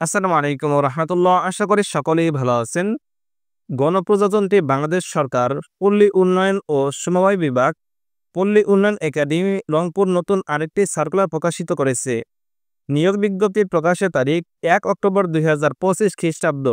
আসসালামু আলাইকুম রহমতুল্লাহ। আশা করি সকলেই ভালো আছেন। গণপ্রজাতন্ত্রী বাংলাদেশ সরকার পল্লী উন্নয়ন ও সমবায় বিভাগ পল্লী উন্নয়ন একাডেমি রংপুর নতুন আরেকটি সার্কুলার প্রকাশিত করেছে। নিয়োগ বিজ্ঞপ্তি প্রকাশের তারিখ ১ অক্টোবর ২০২৫ খ্রিস্টাব্দ।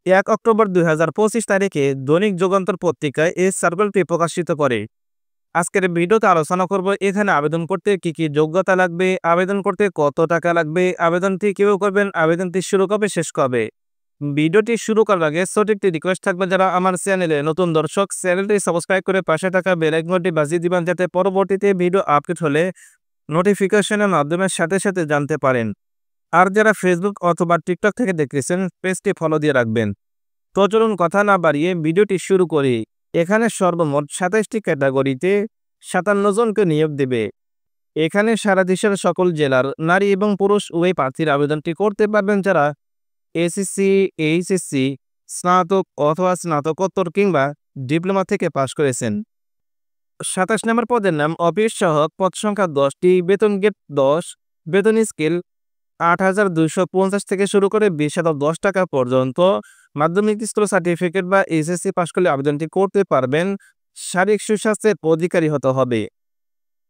১ অক্টোবর ২০২৫ তারিখে দৈনিক যুগান্তর পত্রিকায় এই সার্কুলারটি প্রকাশিত করে। আজকের ভিডিওতে আলোচনা করব এখানে আবেদন করতে কি কি যোগ্যতা লাগবে, আবেদন করতে কত টাকা লাগবে, আবেদনটি কিভাবে করবেন, আবেদনটি শুরু কবে শেষ কবে। ভিডিওটি শুরু করার আগে ছোট একটি রিকোয়েস্ট থাকবে, যারা আমার চ্যানেলে নতুন দর্শক চ্যানেলটি সাবস্ক্রাইব করে পাশে থাকা বেল আইকনটি বাজিয়ে দিবেন, যাতে পরবর্তীতে ভিডিও আপলোড হলে নোটিফিকেশনের মাধ্যমে সাথে সাথে জানতে পারেন। আর যারা ফেসবুক অথবা টিকটক থেকে দেখতেছেন পেজটি ফলো দিয়ে রাখবেন। তো চলুন কথা না বাড়িয়ে ভিডিওটি শুরু করি। এখানে সর্বমোট ২৭টি ক্যাটাগরিতে ৫৭ জনকে নিয়োগ দেবে। এখানে সারা দেশের সকল জেলার নারী এবং পুরুষ উভয় প্রার্থীর আবেদনটি করতে পারবেন, যারা এসএসসি, এইচএসসি, স্নাতক অথবা স্নাতকোত্তর কিংবা ডিপ্লোমা থেকে পাশ করেছেন। ২৭ নম্বর পদের নাম অফিস সহায়ক, পদ সংখ্যা ১০টি, বেতন গেট ১০, বেতন স্কেল ৮,২৫০ থেকে শুরু করে ২০,০১০ টাকা পর্যন্ত। মাধ্যমিক স্কুল সার্টিফিকেট বা এইচএসসি পাশ করলে আবেদনটি করতে পারবেন। শারীরিক সুস্বাস্থ্যের অধিকারী হতে হবে।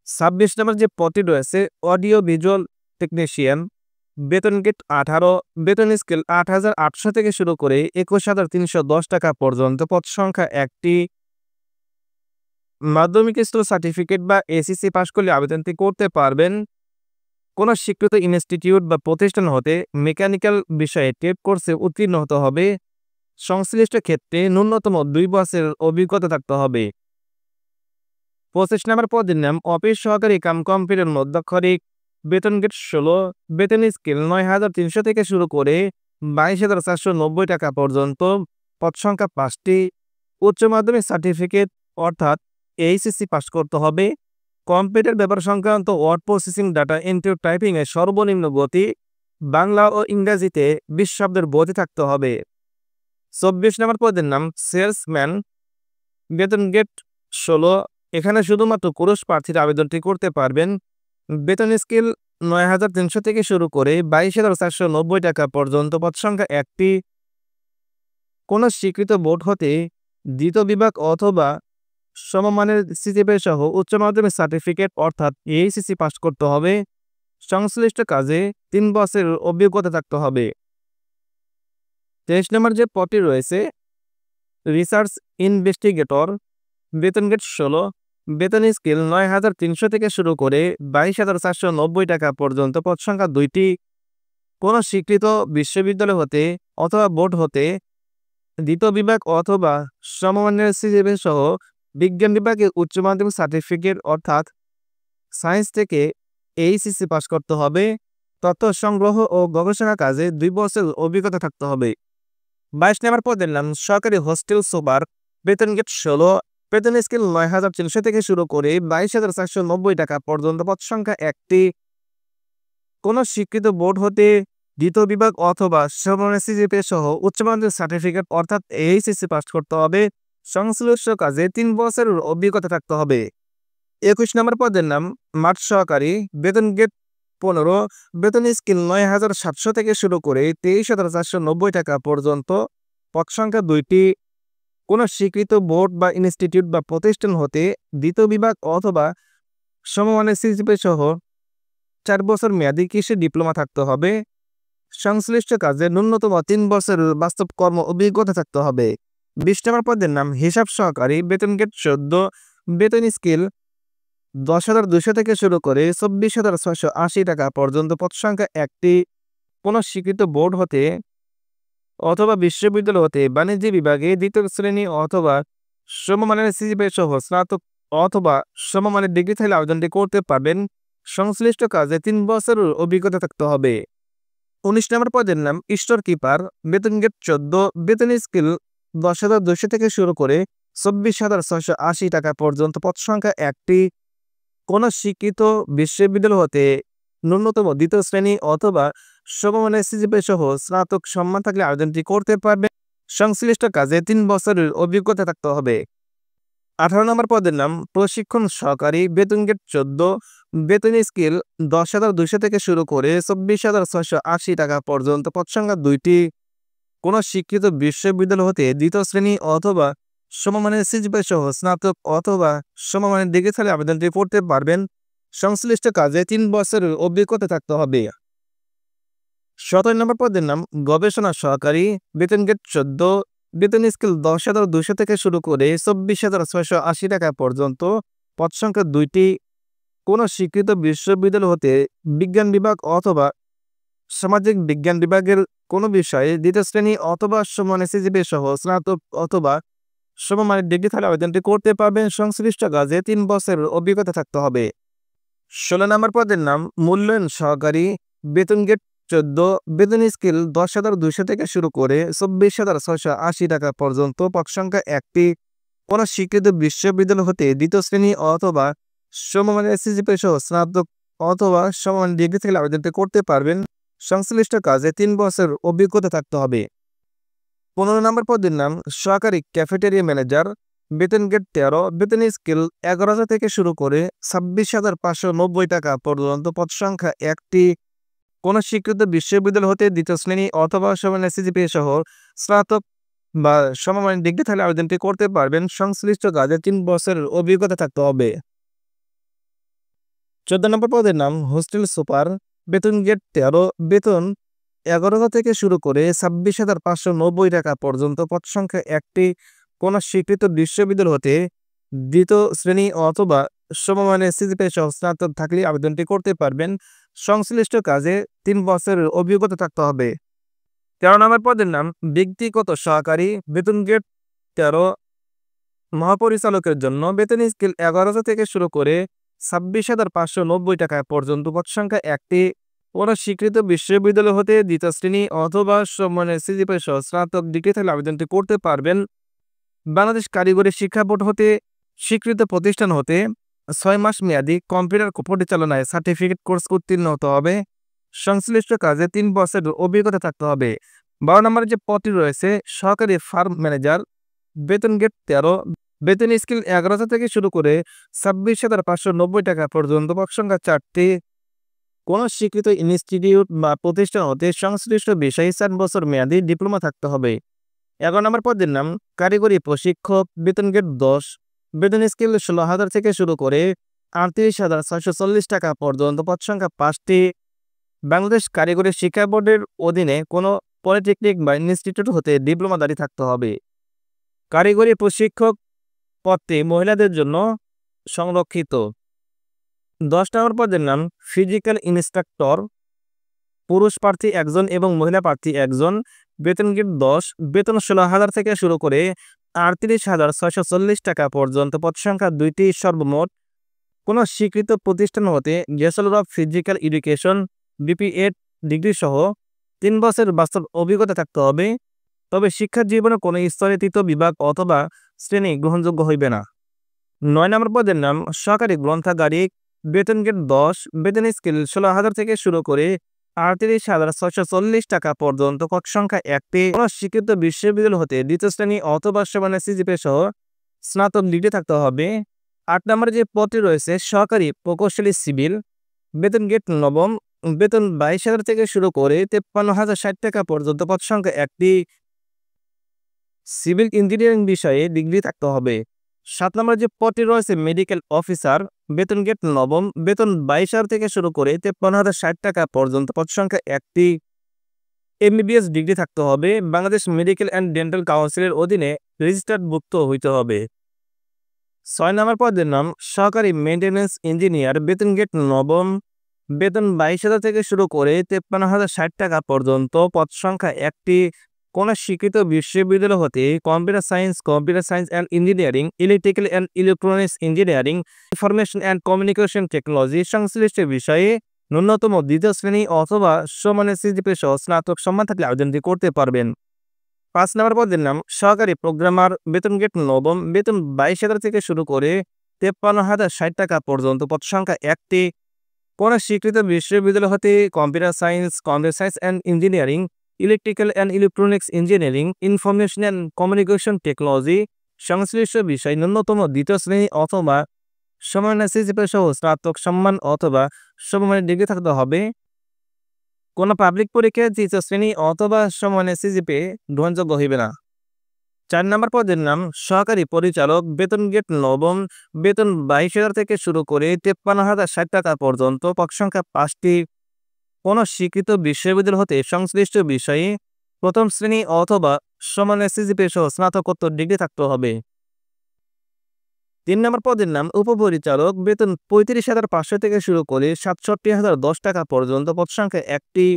২৬ নম্বর যে পদটি রয়েছে অডিও ভিজুয়াল টেকনিশিয়ান, বেতন গেট ১৮, বেতন স্কেল ৮,৮০০ থেকে শুরু করে ২১,৩১০ টাকা পর্যন্ত। পদ সংখ্যা ১টি। মাধ্যমিক স্কুল সার্টিফিকেট বা এসএসসি পাশ করলে আবেদনটি করতে পারবেন। কোনো স্বীকৃত ইনস্টিটিউট বা প্রতিষ্ঠান হতে মেকানিক্যাল বিষয়ে টেট কোর্সে উত্তীর্ণ হতে হবে। সংশ্লিষ্ট ক্ষেত্রে ন্যূনতম ২ বছরের অভিজ্ঞতা থাকতে হবে। ২৫ নম্বর পদের নাম অফিস সহকারী কাম কম্পিউটার মধ্যাক্ষরিক, বেতন গেট ১৬, বেতন স্কেল ৯,৩০০ থেকে শুরু করে ২২,৪৯০ টাকা পর্যন্ত। পদ সংখ্যা ৫টি। উচ্চ মাধ্যমিক সার্টিফিকেট অর্থাৎ এইচএসসি পাস করতে হবে। কম্পিউটার ব্যাপার সংক্রান্ত ওয়ার্ড প্রসেসিং, ডাটা এন্ট্রি, টাইপিংয়ের সর্বনিম্ন গতি বাংলা ও ইংরেজিতে ২০ শব্দের বোঝে থাকতে হবে। ২৪ নম্বর পদের নাম সেলসম্যান, বেতন গেট ১৬। এখানে শুধুমাত্র পুরুষ প্রার্থীরা আবেদনটি করতে পারবেন। বেতন স্কেল ৯,৩০০ থেকে শুরু করে ২২,৪৯০ টাকা পর্যন্ত। পদ সংখ্যা ১টি। কোনো স্বীকৃত বোর্ড হতে দ্বিতীয় বিভাগ অথবা সমমানের সিজিপিএ সহ উচ্চ মাধ্যমিক সার্টিফিকেট অর্থাৎ এইচএসসি পাস করতে হবে। সংশ্লিষ্ট কাজে ৩ বছরের অভিজ্ঞতা থাকতে হবে। ২৩ নম্বর যে পদটি রয়েছে রিসার্চ ইনভেস্টিগেটর, বেতন গেট ১৬, বেতন স্কেল ৯,৩০০ থেকে শুরু করে ২২,৪৯০ টাকা পর্যন্ত। পদ সংখ্যা ২টি। কোনো স্বীকৃত বিশ্ববিদ্যালয় হতে অথবা বোর্ড হতে দ্বিতীয় বিভাগ অথবা সমমানের সিজিপিএ সহ বিজ্ঞান বিভাগে উচ্চ মাধ্যমিক সার্টিফিকেট অর্থাৎ সায়েন্স থেকে এইচএসসি পাস করতে হবে। তথ্য সংগ্রহ ও গবেষণা কাজে ২ বছর অভিজ্ঞতা থাকতে হবে। ২২ নম্বর পদের নাম সরকারি হোস্টেল সুপার, বেতন গেট ১৬, বেতন স্কেল ৯,৩০০ থেকে শুরু করে ২২,৪৯০ টাকা পর্যন্ত। পদ সংখ্যা ১টি। কোনো স্বীকৃত বোর্ড হতে দ্বিতীয় বিভাগ অথবা সমমানের সিজিপিএ সহ উচ্চ মাধ্যমিক সার্টিফিকেট অর্থাৎ এইচএসসি পাস করতে হবে। সংশ্লিষ্ট কাজে ৩ বছরের অভিজ্ঞতা থাকতে হবে। ২১ নম্বর পদের নাম মাঠ সহকারী, বেতন গেট ১৫, বেতন স্কেল ৯,৭০০ থেকে শুরু করে ২৩,৪৯০ টাকা পর্যন্ত। পদ সংখ্যা ২টি। কোনো স্বীকৃত বোর্ড বা ইনস্টিটিউট বা প্রতিষ্ঠান হতে দ্বিতীয় বিভাগ অথবা সমমানের সিজিপিএ সহ ৪ বছর মেয়াদী কৃষি ডিপ্লোমা থাকতে হবে। সংশ্লিষ্ট কাজে ন্যূনতম ৩ বছরের বাস্তব কর্ম অভিজ্ঞতা থাকতে হবে। ২০ নম্বর পদের নাম হিসাব সহকারী, বেতন গেট ১৪, বেতন স্কেল ১০,২০০ থেকে শুরু করে ২৪,৬৮০ টাকা পর্যন্ত। পদ সংখ্যা ১টি। কোনো স্বীকৃত বোর্ড হতে অথবা বিশ্ববিদ্যালয় হতে বাণিজ্য বিভাগে দ্বিতীয় শ্রেণী অথবা সমমানের সিজিপিএ সহ স্নাতক অথবা সমমানের ডিগ্রি থাকলে আবেদনটি করতে পারবেন। সংশ্লিষ্ট কাজে ৩ বছরের অভিজ্ঞতা থাকতে হবে। ১৯ নম্বর পদের নাম স্টোর কিপার, বেতন গেট ১৪, বেতন স্কেল ১০,২০০ থেকে শুরু করে ২৪,৬৮০ টাকা পর্যন্ত। পদ সংখ্যা ১টি। কোনো স্বীকৃত বিশ্ববিদ্যালয় হতে ন্যূনতম দ্বিতীয় শ্রেণী অথবা সমমানের সিজিপিএ সহ স্নাতক সম্মান থাকলে আবেদনটি করতে পারবে। সংশ্লিষ্ট কাজে ৩ বছরের অভিজ্ঞতা থাকতে হবে। 18 নম্বর পদের নাম প্রশিক্ষণ সহকারী, বেতন গ্রেড 14, বেতন স্কেল 10,200 থেকে শুরু করে 24,680 টাকা পর্যন্ত। পদ সংখ্যা 2টি। কোনো স্বীকৃত বিশ্ববিদ্যালয় হতে দ্বিতীয় শ্রেণী অথবা সমমানের সিজিপিএ সহ স্নাতক অথবা সমমানের ডিগ্রি থাকলে আবেদনটি করতে পারবেন। সংশ্লিষ্ট কাজে 3 বছরের অভিজ্ঞতা থাকতে হবে। 17 নম্বর পদের নাম গবেষণা সহকারী, বেতন গ্রেড 14, বেতন স্কেল 10,200 থেকে শুরু করে 24,680 টাকা পর্যন্ত। পদ সংখ্যা 2টি। কোনো স্বীকৃত বিশ্ববিদ্যালয় হতে বিজ্ঞান বিভাগ অথবা সামাজিক বিজ্ঞান বিভাগের কোনো বিষয়ে দ্বিতীয় শ্রেণী অথবা সমমানের সিজিপিএ সহ স্নাতক অথবা সমমানের ডিগ্রি থাকলে আবেদনটি করতে পারবেন। সংশ্লিষ্ট কাজে 3 বছরের অভিজ্ঞতা থাকতে হবে। 16 নম্বর পদের নাম মূল্যায়ন সহকারী, বেতন গ্রেড 14, বেতন স্কেল 10,200 থেকে শুরু করে 24,680 টাকা পর্যন্ত। পদ সংখ্যা 1টি। কোনো স্বীকৃত বিশ্ববিদ্যালয় হতে দ্বিতীয় শ্রেণী অথবা সমমানের সিজিপিএ সহ স্নাতক অথবা সমমানের ডিগ্রি থেকে আবেদনটি করতে পারবেন। সংশ্লিষ্ট কাজে 3 বছর অভিজ্ঞতা থাকতে হবে। 15 নম্বর পদের নাম সহকারী ক্যাফেটেরিয়া ম্যানেজার, বেতন গ্রেড 13, বেতন স্কেল 11,000 থেকে শুরু করে 26,590 টাকা পর্যন্ত। পদ সংখ্যা 1টি। কোনো স্বীকৃত বিশ্ববিদ্যালয় হতে দ্বিতীয় শ্রেণী অথবা সমমানের সিজিপিএ সহ স্নাতক বা সমমানের ডিগ্রি থাকলে আবেদনটি করতে পারবেন। সংশ্লিষ্ট কাজে 3 বছরের অভিজ্ঞতা থাকতে হবে। 14 নম্বর পদের নাম হোস্টেল সুপার, বেতন গ্রেড 13, বেতন 11,000 থেকে শুরু করে 26,590 টাকা পর্যন্ত। পদ সংখ্যা 1টি। কোনো স্বীকৃত বিশ্ববিদ্যালয় হতে দ্বিতীয় শ্রেণী অথবা সমমানের সিজিপিএ সহ স্নাতক থাকলে আবেদনটি করতে পারবেন। সংশ্লিষ্ট কাজে 3 বছরের অভিজ্ঞতা থাকতে হবে। 13 নম্বর পদের নাম ব্যক্তিগত সহকারী, বেতন গ্রেড 13, মহাপরিচালকের জন্য বেতন স্কেল 11,000 থেকে শুরু করে 26,590 টাকা পর্যন্ত। পদ সংখ্যা 1টি। কোনো স্বীকৃত বিশ্ববিদ্যালয় হতে দ্বিতীয় শ্রেণী অথবা সমমানের সিজিপিএ সহ স্নাতক ডিগ্রি থাকলে আবেদনটি করতে পারবেন। বাংলাদেশ কারিগরি শিক্ষা বোর্ড হতে স্বীকৃত প্রতিষ্ঠান হতে 6 মাস মেয়াদী কম্পিউটার পরিচালনায় সার্টিফিকেট কোর্স উত্তীর্ণ হতে হবে। সংশ্লিষ্ট কাজে 3 বছরের অভিজ্ঞতা থাকতে হবে। 12 নম্বরে যে পদটি রয়েছে সহকারী ফার্ম ম্যানেজার, বেতন গ্রেড 13, বেতন স্কেল 11,000 থেকে শুরু করে 26,590 টাকা পর্যন্ত। পদ সংখ্যা 4টি। কোনো স্বীকৃত ইনস্টিটিউট বা প্রতিষ্ঠান হতে সংশ্লিষ্ট বিষয়ে 4 বছর মেয়াদী ডিপ্লোমা থাকতে হবে। 11 নম্বর পদের নাম কারিগরি প্রশিক্ষক, বেতন গ্রেড 10, বেতন স্কেল 16,000 থেকে শুরু করে 38,640 টাকা পর্যন্ত। পদ সংখ্যা 5টি। বাংলাদেশ কারিগরি শিক্ষা বোর্ডের অধীনে কোনো পলিটেকনিক বা ইনস্টিটিউট হতে ডিপ্লোমাধারী থাকতে হবে। কারিগরি প্রশিক্ষক পদটি মহিলাদের জন্য সংরক্ষিত। 10 নম্বর পদের নাম ফিজিক্যাল ইন্সট্রাক্টর, পুরুষ প্রার্থী 1 জন এবং মহিলা প্রার্থী 1 জন, বেতন গ্রেড 10, বেতন 16,000 থেকে শুরু করে 38,640 টাকা পর্যন্ত। পদ সংখ্যা 2টি সর্বমোট। কোনো স্বীকৃত প্রতিষ্ঠান হতে bachelor of physical education BPEd degree সহ 3 বছর বাস্তব অভিজ্ঞতা থাকতে হবে। তবে শিক্ষা জীবনে কোনো স্তরে তৃতীয় বিভাগ অথবা শ্রেণী গ্রহণযোগ্য হইবে না। 9 নম্বর পদের নাম সহকারী গ্রন্থাগারিক, বেতন গ্রেড 10, বেতন স্কেল 16,000 থেকে শুরু করে 38,640 টাকা পর্যন্ত। পদ সংখ্যা 1টি। কোনো স্বীকৃত বিশ্ববিদ্যালয় হতে দ্বিতীয় শ্রেণী অথবা সমমানের সিজিপিএ সহ স্নাতক ডিগ্রি থাকতে হবে। 8 নম্বরে যে পদটি রয়েছে সহকারী প্রকৌশলী সিভিল, বেতন গ্রেড 9, বেতন 22,000 থেকে শুরু করে 53,060 টাকা পর্যন্ত। পদ সংখ্যা 1টি। সিভিল ইঞ্জিনিয়ারিং বিষয়ে ডিগ্রি থাকতে হবে। 7 নম্বরে যে পদটি রয়েছে মেডিকেল অফিসার, বেতন গ্রেড 9, বেতন 22,000 থেকে শুরু করে 53,060 টাকা পর্যন্ত। পদ সংখ্যা 1টি। MBBS ডিগ্রি থাকতে হবে। বাংলাদেশ মেডিকেল অ্যান্ড ডেন্টাল কাউন্সিলের অধীনে রেজিস্টার্ড ভুক্ত হইতে হবে। 6 নম্বর পদের নাম সহকারী মেইনটেন্যান্স ইঞ্জিনিয়ার, বেতন গ্রেড 9, বেতন 22,000 থেকে শুরু করে 53,060 টাকা পর্যন্ত। পদ সংখ্যা 1টি। কোনো স্বীকৃত বিশ্ববিদ্যালয় হতে computer science and engineering, electrical and electronics engineering, information and communication technology সংশ্লিষ্ট বিষয়ে ন্যূনতম দ্বিতীয় শ্রেণী অথবা সমমানের সিজিপিএ সহ স্নাতক সম্মান থাকলে আবেদনটি করতে পারবেন। 5 নম্বর পদের নাম সহকারী প্রোগ্রামার, বেতন গ্রেড 9, বেতন 22,000 থেকে শুরু করে 53,060 টাকা পর্যন্ত। পদ সংখ্যা 1টি। কোনো স্বীকৃত বিশ্ববিদ্যালয় হতে computer science and engineering, electrical and electronics engineering, information and communication technology সংশ্লিষ্ট বিষয় ন্যূনতম দ্বিতীয় শ্রেণী অথবা সমমানের সিজিপিএ সহ স্নাতক সম্মান অথবা সমমানের ডিগ্রি থাকতে হবে। কোনো পাবলিক পরীক্ষায় তৃতীয় শ্রেণী অথবা সমমানের সিজিপিএ গ্রহণযোগ্য হইবে না। ৪ নম্বর পদের নাম সহকারী পরিচালক, বেতন গ্রেড নবম, বেতন 22,000 থেকে শুরু করে 53,060 টাকা পর্যন্ত, পদ সংখ্যা 5টি। কোনো স্বীকৃত বিশ্ববিদ্যালয় হতে সংশ্লিষ্ট বিষয়ে প্রথম শ্রেণী অথবা সমানের সিজিপিএ সহ স্নাতকোত্তর ডিগ্রি থাকতে হবে। ৩ নম্বর পদের নাম উপপরিচালক, বেতন 35,500 থেকে শুরু করে 67,010 টাকা পর্যন্ত, পদ সংখ্যা 1টি।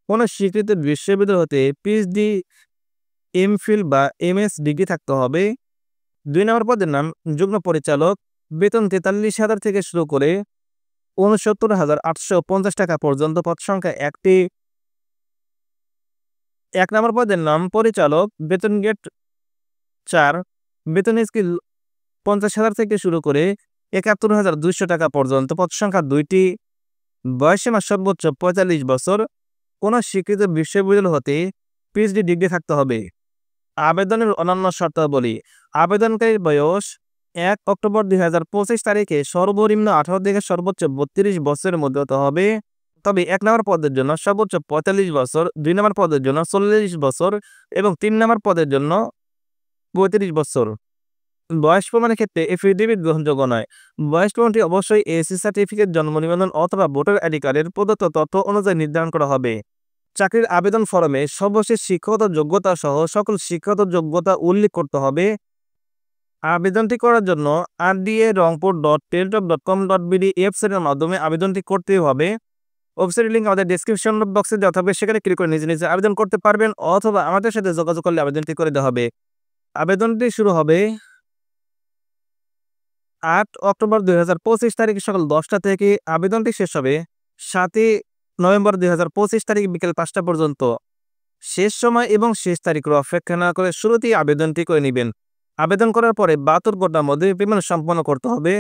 কোনো স্বীকৃত বিশ্ববিদ্যালয় হতে পিএইচডি, এমফিল বা এমএস ডিগ্রি থাকতে হবে। ২ নম্বর পদের নাম যুগ্ম পরিচালক, বেতন 43,000 থেকে শুরু করে 69,850 টাকা পর্যন্ত, পদ সংখ্যা 1টি। ১ নম্বর পদের নাম পরিচালক, বেতন গ্রেড 4, বেতন স্কেল 50,000 থেকে শুরু করে 71,200 টাকা পর্যন্ত, পদ সংখ্যা 2টি। বয়সসীমা সর্বোচ্চ 45 বছর। কোনো স্বীকৃত বিশ্ববিদ্যালয় হতে পিএইচডি ডিগ্রি থাকতে হবে। আবেদনের অন্যান্য শর্তাবলী: আবেদনকারীর বয়স ১ অক্টোবর ২০২৫ তারিখে সর্বনিম্ন 18 থেকে সর্বোচ্চ 32 বছরের মধ্যে হতে হবে। তবে ১ নম্বর পদের জন্য সর্বোচ্চ 45 বছর, ২ নম্বর পদের জন্য 40 বছর এবং ৩ নম্বর পদের জন্য 35 বছর। বয়স প্রমাণের ক্ষেত্রে এফিডেভিট গ্রহণযোগ্য নয়। বয়স প্রমাণটি অবশ্যই এসএসসি সার্টিফিকেট, জন্ম নিবন্ধন অথবা ভোটার আইডি কার্ডের প্রদত্ত তথ্য অনুযায়ী নির্ধারণ করা হবে। চাকরির আবেদন ফরমে সর্বশেষ শিক্ষাগত যোগ্যতা সহ সকল শিক্ষাগত যোগ্যতা উল্লেখ করতে হবে। আবেদনটি করার জন্য rda.rongpur.teltop.com.bd ওয়েবসাইটের মাধ্যমে আবেদনটি করতে হবে। ওয়েবসাইটের লিঙ্ক আমাদের ডেসক্রিপশন বক্সে দেওয়া থাকবে, সেখানে ক্লিক করে নিজে নিজে আবেদন করতে পারবেন অথবা আমাদের সাথে যোগাযোগ করলে আবেদনটি করে দেওয়া হবে। আবেদনটি শুরু হবে ৮ অক্টোবর ২০২৫ তারিখ সকাল 10টা থেকে। আবেদনটি শেষ হবে ৭ই নভেম্বর ২০২৫ তারিখ বিকেল 5টা পর্যন্ত। শেষ সময় এবং শেষ তারিখের অপেক্ষা না করে শুরুতেই আবেদনটি করে নেবেন। আবেদন করার পরে 72 ঘন্টার মধ্যে পেমেন্ট সম্পন্ন করতে হবে।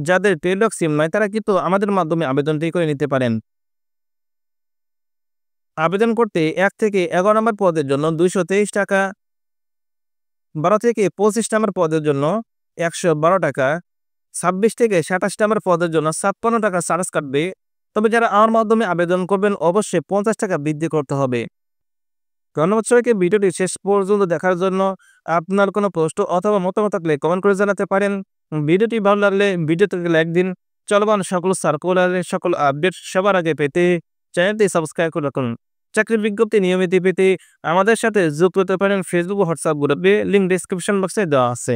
যাদের টেলিটক সিম নয় তারা কিন্তু আমাদের মাধ্যমে আবেদনটি করে নিতে পারেন। আবেদন করতে ১ থেকে ১১ নম্বর পদের জন্য 223 টাকা, 12 থেকে 25 নম্বর পদের জন্য 112 টাকা, 26 থেকে 27 নম্বর পদের জন্য 56 টাকা চার্জ কাটবে। তবে যারা আমার মাধ্যমে আবেদন করবেন অবশ্যই 50 টাকা বৃদ্ধি করতে হবে। ধন্যবাদ সবাইকে ভিডিওটি শেষ পর্যন্ত দেখার জন্য। আপনার কোনো প্রশ্ন অথবা মতামত থাকলে কমেন্ট করে জানাতে পারেন। ভিডিওটি ভালো লাগলে ভিডিওটিকে লাইক দিন। চলমান সকল সার্কুলারের সকল আপডেট সবার আগে পেতে চ্যানেলটি সাবস্ক্রাইব করে রাখুন। চাকরির বিজ্ঞপ্তি নিয়মিত পেতে আমাদের সাথে যুক্ত হতে পারেন ফেসবুক ও হোয়াটসঅ্যাপ গ্রুপে, লিঙ্ক ডেসক্রিপশন বক্সে দেওয়া আছে।